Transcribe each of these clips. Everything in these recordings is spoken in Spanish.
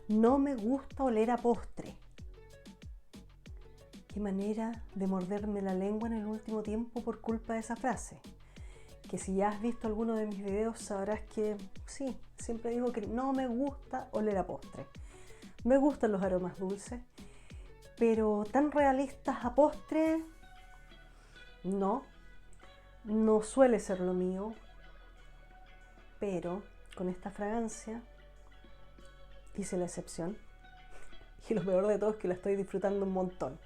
No me gusta oler a postre. Qué manera de morderme la lengua en el último tiempo por culpa de esa frase. Que si ya has visto alguno de mis videos sabrás que sí, siempre digo que no me gusta oler a postre. Me gustan los aromas dulces, pero tan realistas a postre, no suele ser lo mío. Pero con esta fragancia hice la excepción. Y lo peor de todo es que la estoy disfrutando un montón.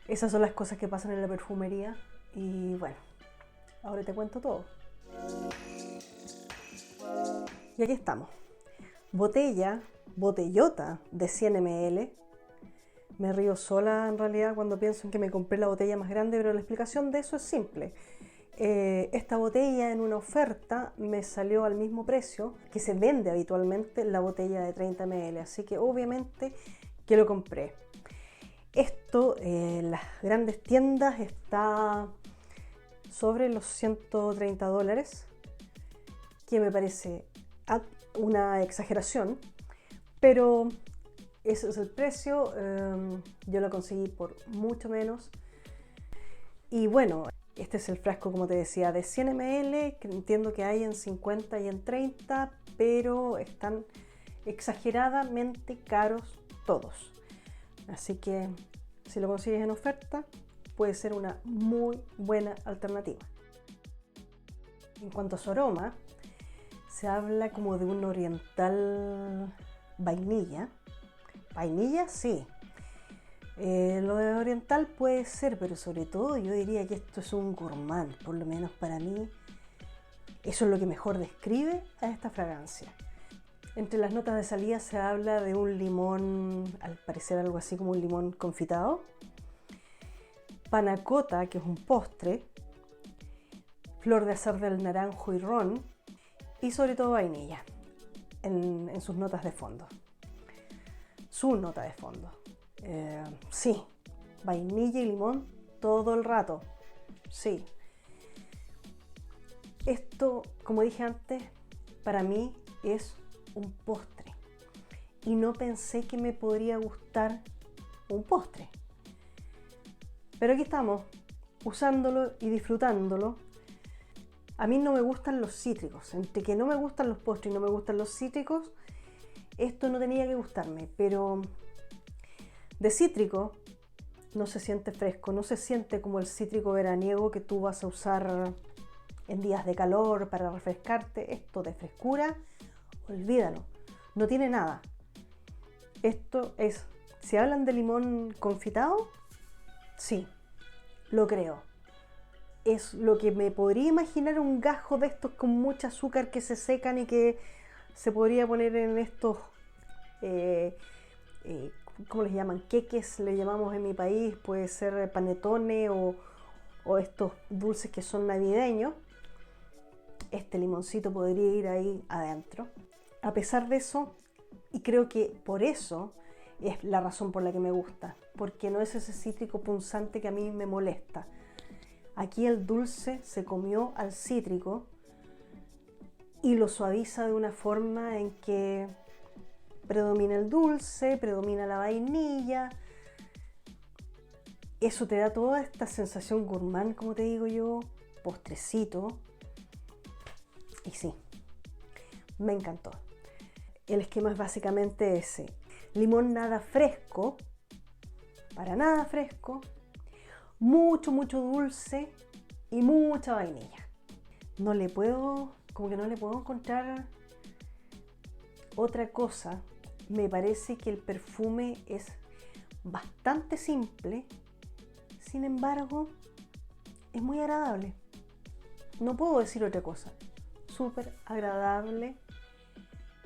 Esas son las cosas que pasan en la perfumería. Y bueno, ahora te cuento todo. Y aquí estamos. Botellota de 100 ml. Me río sola en realidad cuando pienso en que me compré la botella más grande, pero la explicación de eso es simple. Esta botella en una oferta me salió al mismo precio que se vende habitualmente la botella de 30 ml, así que obviamente que lo compré. Esto en las grandes tiendas está sobre los $130, que me parece una exageración, pero ese es el precio. Yo lo conseguí por mucho menos. Y bueno, este es el frasco, como te decía, de 100 ml, que entiendo que hay en 50 y en 30, pero están exageradamente caros todos. Así que si lo consigues en oferta, puede ser una muy buena alternativa. En cuanto a su aroma, se habla como de un oriental vainilla. Vainilla, sí. Lo de oriental puede ser, pero sobre todo yo diría que esto es un gourmand, por lo menos para mí. Eso es lo que mejor describe a esta fragancia. Entre las notas de salida se habla de un limón, al parecer algo así como un limón confitado, panna cotta, que es un postre, flor de azar del naranjo y ron, y sobre todo vainilla en sus notas de fondo. Su nota de fondo. Sí, vainilla y limón todo el rato. Sí. Esto, como dije antes, para mí es un postre. Y no pensé que me podría gustar un postre. Pero aquí estamos, usándolo y disfrutándolo. A mí no me gustan los cítricos. Entre que no me gustan los postres y no me gustan los cítricos, esto no tenía que gustarme, pero de cítrico no se siente fresco, no se siente como el cítrico veraniego que tú vas a usar en días de calor para refrescarte. Esto de frescura, olvídalo, no tiene nada. Esto es, si hablan de limón confitado, sí, lo creo. Es lo que me podría imaginar, un gajo de estos con mucho azúcar que se secan y que se podría poner en estos, ¿cómo les llaman? Queques, le llamamos en mi país, puede ser panetone o estos dulces que son navideños. Este limoncito podría ir ahí adentro. A pesar de eso, y creo que por eso es la razón por la que me gusta, porque no es ese cítrico punzante que a mí me molesta. Aquí el dulce se comió al cítrico y lo suaviza de una forma en que predomina el dulce, predomina la vainilla. Eso te da toda esta sensación gourmand, como te digo yo, postrecito. Y sí, me encantó. El esquema es básicamente ese. Limón nada fresco, para nada fresco, mucho dulce y mucha vainilla. No le puedo encontrar otra cosa. Me parece que el perfume es bastante simple, sin embargo, es muy agradable. No puedo decir otra cosa. Súper agradable.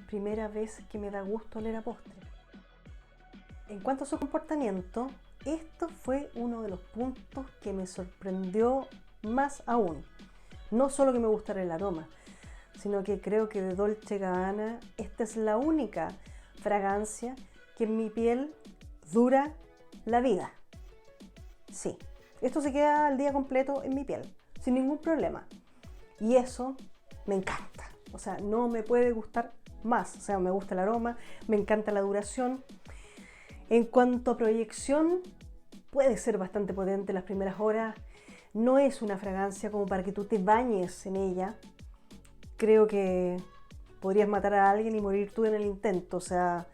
Primera vez que me da gusto oler a postre. En cuanto a su comportamiento, esto fue uno de los puntos que me sorprendió más aún. No solo que me gustara el aroma, sino que creo que de Dolce & Gabbana esta es la única fragancia que en mi piel dura la vida. Sí, esto se queda el día completo en mi piel, sin ningún problema. Y eso me encanta. O sea, no me puede gustar más. O sea, me gusta el aroma, me encanta la duración. En cuanto a proyección, puede ser bastante potente las primeras horas. No es una fragancia como para que tú te bañes en ella. Creo que podrías matar a alguien y morir tú en el intento. O sea,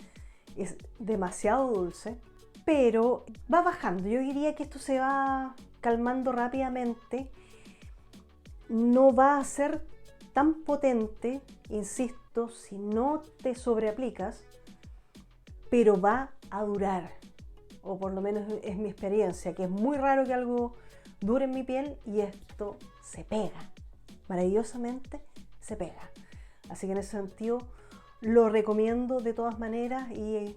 es demasiado dulce. Pero va bajando. Yo diría que esto se va calmando rápidamente. No va a ser tan potente, insisto, si no te sobreaplicas, pero va a durar. O por lo menos es mi experiencia, que es muy raro que algo dure en mi piel y esto se pega. Maravillosamente se pega. Así que en ese sentido lo recomiendo de todas maneras y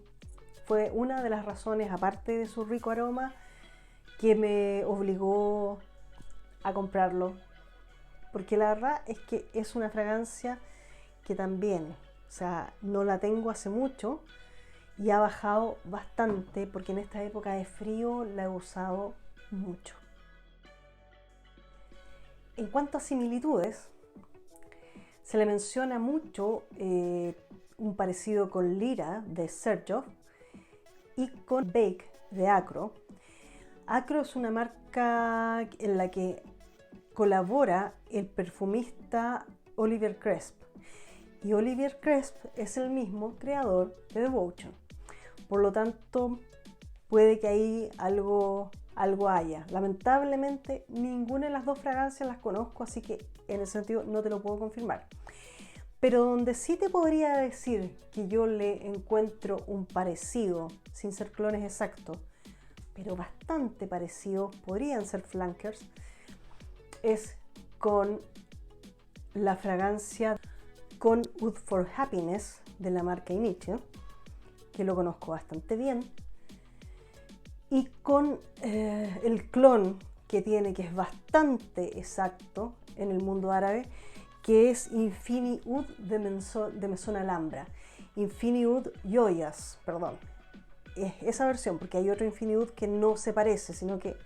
fue una de las razones, aparte de su rico aroma, que me obligó a comprarlo. Porque la verdad es que es una fragancia que también, o sea, no la tengo hace mucho y ha bajado bastante porque en esta época de frío la he usado mucho. En cuanto a similitudes, se le menciona mucho un parecido con Lira de Xerjoff y con Bake de Acro. Acro es una marca en la que colabora el perfumista Olivier Cresp. Y Olivier Cresp es el mismo creador de Devotion. Por lo tanto, puede que ahí algo haya. Lamentablemente, ninguna de las dos fragancias las conozco, así que en ese sentido no te lo puedo confirmar. Pero donde sí te podría decir que yo le encuentro un parecido, sin ser clones exactos, pero bastante parecidos, podrían ser flankers, es con la fragancia con Wood for Happiness de la marca Initio, que lo conozco bastante bien, y con el clon que tiene, que es bastante exacto en el mundo árabe, que es Infini Oud de Maison Alhambra. Infini Oud Joyas, perdón. Es esa versión, porque hay otro Infini Oud que no se parece, sino que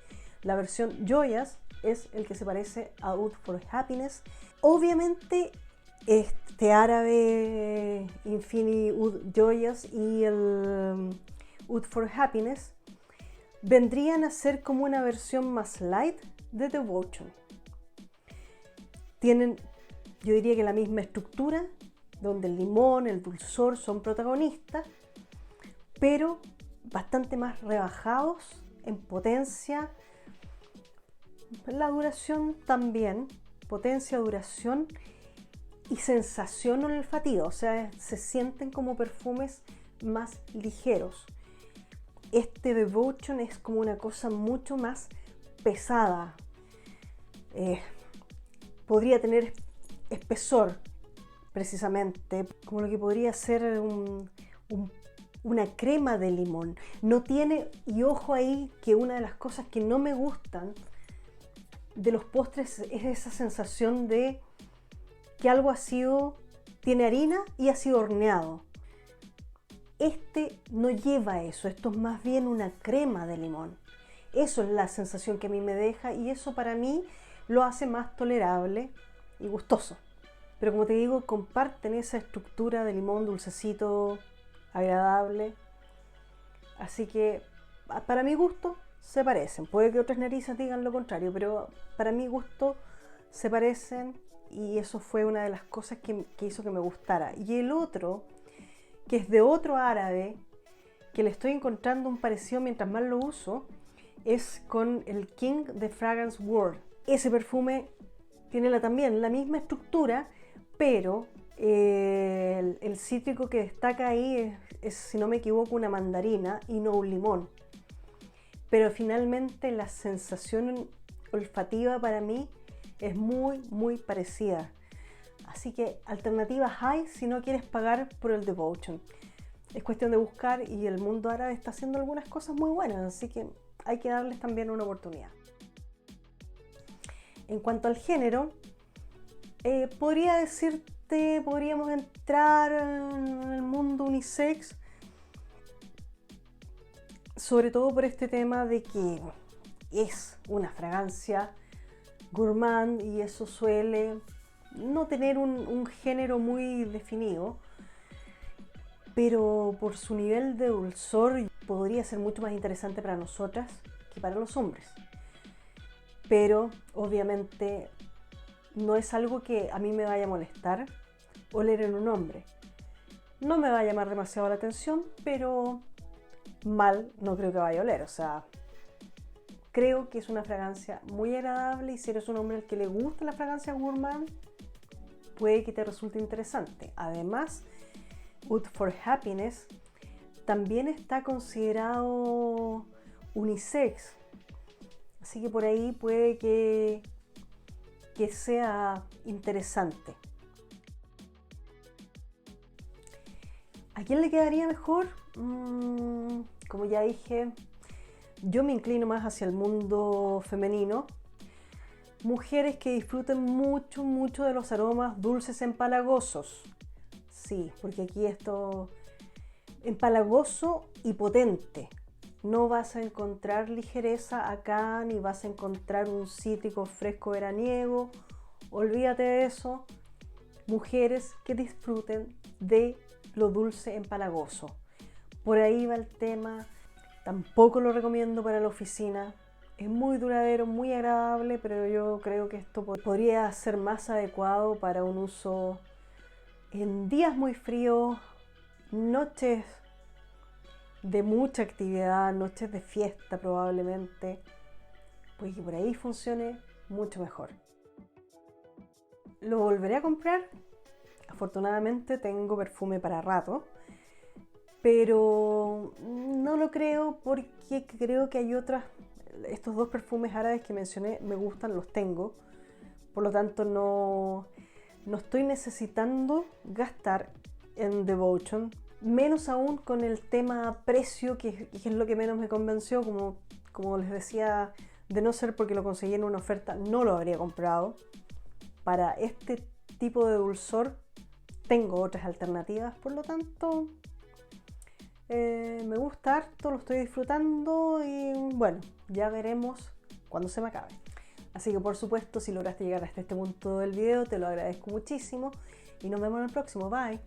la versión Joyas es el que se parece a Oud for Happiness. Obviamente este árabe Infini Oud Joyas y el Oud for Happiness vendrían a ser como una versión más light de Devotion. Tienen, yo diría que la misma estructura, donde el limón, el dulzor son protagonistas, pero bastante más rebajados en potencia. La duración también, potencia, duración y sensación olfativa, o sea, se sienten como perfumes más ligeros. Este Devotion es como una cosa mucho más pesada. Podría tener espesor, precisamente, como lo que podría ser una crema de limón. No tiene, y ojo ahí, que una de las cosas que no me gustan de los postres es esa sensación de que algo tiene harina y ha sido horneado. Este no lleva eso, esto es más bien una crema de limón. Eso es la sensación que a mí me deja y eso para mí lo hace más tolerable y gustoso. Pero como te digo, comparten esa estructura de limón dulcecito, agradable. Así que para mi gusto se parecen. Puede que otras narices digan lo contrario, pero para mi gusto se parecen y eso fue una de las cosas que hizo que me gustara. Y el otro, que es de otro árabe, que le estoy encontrando un parecido mientras más lo uso, es con el King de Fragrance World. Ese perfume tiene también la misma estructura, pero el cítrico que destaca ahí es, si no me equivoco, una mandarina y no un limón. Pero finalmente la sensación olfativa para mí es muy, muy parecida. Así que alternativas hay si no quieres pagar por el Devotion. Es cuestión de buscar y el mundo árabe está haciendo algunas cosas muy buenas, así que hay que darles también una oportunidad. En cuanto al género, podríamos entrar en el mundo unisex, sobre todo por este tema de que es una fragancia gourmand y eso suele no tener un género muy definido. pero por su nivel de dulzor podría ser mucho más interesante para nosotras que para los hombres. Pero obviamente no es algo que a mí me vaya a molestar oler en un hombre. No me va a llamar demasiado la atención, pero mal no creo que vaya a oler. O sea, creo que es una fragancia muy agradable y si eres un hombre al que le gusta la fragancia gourmand, puede que te resulte interesante. Además, Oud for Happiness también está considerado unisex, así que por ahí puede que sea interesante. ¿A quién le quedaría mejor? Como ya dije, yo me inclino más hacia el mundo femenino. Mujeres que disfruten mucho, mucho de los aromas dulces empalagosos. Sí, porque aquí esto empalagoso y potente. No vas a encontrar ligereza acá, ni vas a encontrar un cítrico fresco veraniego. Olvídate de eso. Mujeres que disfruten de lo dulce empalagoso. Por ahí va el tema. Tampoco lo recomiendo para la oficina. Es muy duradero, muy agradable, pero yo creo que esto podría ser más adecuado para un uso en días muy fríos, noches de mucha actividad, noches de fiesta probablemente, pues que por ahí funcione mucho mejor. ¿Lo volveré a comprar? Afortunadamente tengo perfume para rato, pero no lo creo porque creo que hay estos dos perfumes árabes que mencioné me gustan, los tengo, por lo tanto no estoy necesitando gastar en Devotion, menos aún con el tema precio, que es lo que menos me convenció, como les decía, de no ser porque lo conseguí en una oferta, no lo habría comprado. Para este tipo de dulzor tengo otras alternativas, por lo tanto me gusta harto, lo estoy disfrutando y bueno, ya veremos cuando se me acabe. Así que por supuesto, si lograste llegar hasta este punto del video, te lo agradezco muchísimo y nos vemos en el próximo. Bye.